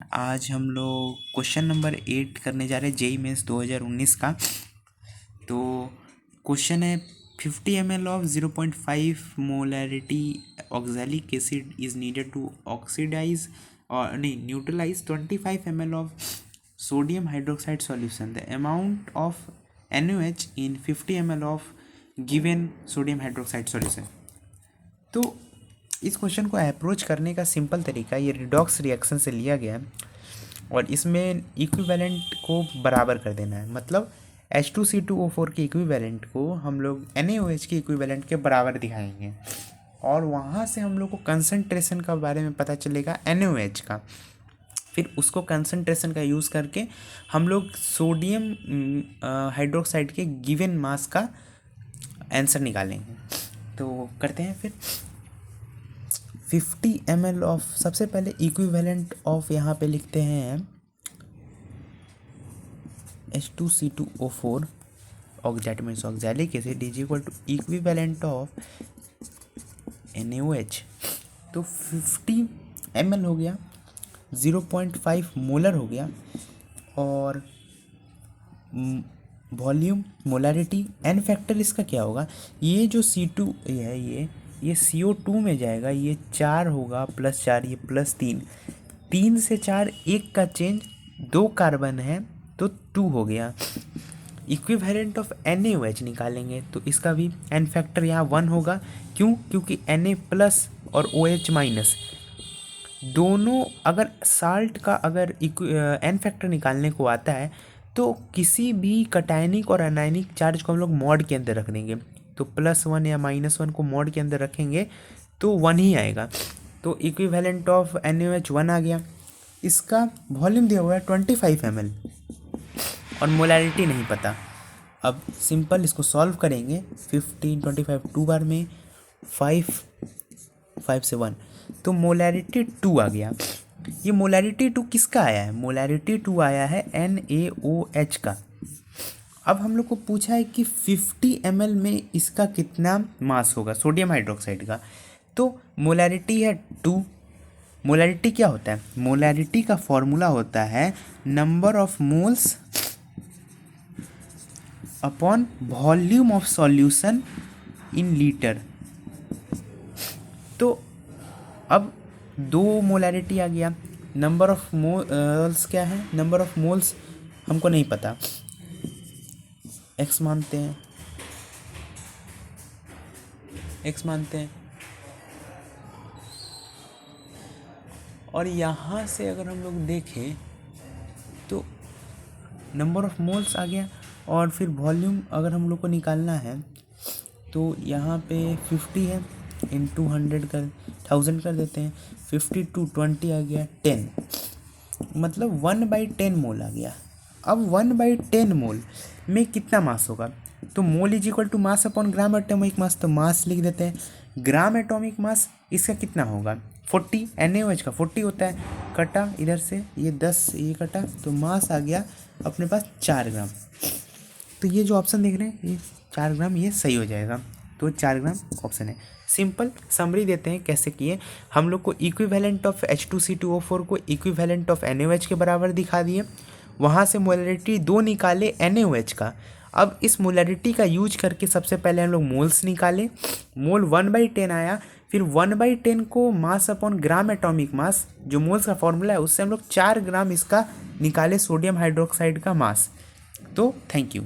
आज हम लोग क्वेश्चन नंबर 8 करने जा रहे हैं जेईई मेंस 2019 का। तो क्वेश्चन है 50 ml of 0.5 molarity oxalic acid is needed to oxidize और नहीं neutralize 25 ml of sodium hydroxide solution. The amount of NaOH in 50 ml of given sodium hydroxide solution. तो इस क्वेश्चन को अप्रोच करने का सिंपल तरीका ये रिडॉक्स रिएक्शन से लिया गया है और इसमें इक्विवेलेंट को बराबर कर देना है। मतलब H2C2O4 के इक्विवेलेंट को हम लोग NaOH के इक्विवेलेंट के बराबर दिखाएंगे और वहाँ से हम लोग को कंसंट्रेशन का बारे में पता चलेगा NaOH का। फिर उसको कंसंट्रेशन का यूज़ करके हम लोग सोडियम हाइड्रोक्साइड के गिवन मास का आंसर निकालेंगे। तो करते हैं फिर 50 ml ऑफ सबसे पहले इक्विवेलेंट ऑफ यहाँ पे लिखते हैं H2C2O4 oxalate means oxalic acid is equal to equivalent of NaOH। तो 50 ml हो गया, 0.5 मोलर हो गया और वॉल्यूम मोलारिटी एन फैक्टर इसका क्या होगा। ये जो C2 है ये CO2 में जाएगा, ये 4 होगा +4 ये +3, 3 से 4 1 का चेंज, 2 कार्बन है तो 2 हो गया। इक्विवेलेंट ऑफ NaOH निकालेंगे तो इसका भी एन फैक्टर यहाँ 1 होगा। क्यों? क्योंकि Na+ और OH- दोनों अगर साल्ट का अगर एन फैक्टर निकालने को आता है तो किसी भी कटायनिक और अनायनिक चार्ज को हम लोग मॉड के अंदर रख देंगे। तो +1 या -1 को मॉड के अंदर रखेंगे तो 1 ही आएगा। तो इक्विवेलेंट ऑफ NaOH 1 आ गया। इसका वॉल्यूम दिया हुआ है 25 ml और मोलैरिटी नहीं पता। अब सिंपल इसको सॉल्व करेंगे। 15 25 2 बार में 5 से 1 तो मोलैरिटी 2 आ गया। ये मोलैरिटी 2 किसका आया है? मोलैरिटी 2 आया है NaOH का। अब हम लोग को पूछा है कि 50 ml में इसका कितना मास होगा सोडियम हाइड्रोक्साइड का। तो मोलैरिटी है 2। मोलैरिटी क्या होता है? मोलैरिटी का फॉर्मूला होता है number of moles upon volume of solution in litre. तो अब 2 मोलैरिटी आ गया। नंबर ऑफ मोल्स क्या है? नंबर ऑफ मोल्स हमको नहीं पता, x मानते हैं और यहाँ से अगर हम लोग देखें तो नंबर ऑफ मोल्स आ गया और फिर वॉल्यूम अगर हम लोग को निकालना है तो यहाँ पे 50 है इंटू 1000 कर देते हैं। 50 × 20 आ गया 10, मतलब 1/10 मोल आ गया। अब 1/10 मोल में कितना मास होगा? तो mole is equal to mass upon gram atomic mass. तो मास लिख देते हैं। ग्राम एटॉमिक मास इसका कितना होगा? 40। NaOH का 40 होता है, कटा इधर से ये 10 ये कटा तो मास आ गया अपने पास 4 ग्राम। तो ये जो ऑप्शन देख रहे हैं ये 4 ग्राम, ये सही हो जाएगा। तो 4 ग्राम ऑप्शन है। सिंपल समरी देते हैं कैसे किए। हम लोग को इक्विवेलेंट ऑफ H2C2O4 को इक्विवेलेंट ऑफ NaOH के बराबर दिखा दिए। वहाँ से मोलैरिटी 2 निकाले NaOH का। अब इस मोलैरिटी का यूज करके सबसे पहले हम लोग मोल्स निकाले। मोल 1/10 आया, फिर 1/10 को मास अपॉन ग्राम एटॉमिक मास जो मोल्स का फॉर्मूला है उससे हम लोग 4 ग्राम इसका निकाले सोडियम हाइड्रोक्साइड का मास। तो थैंक यू।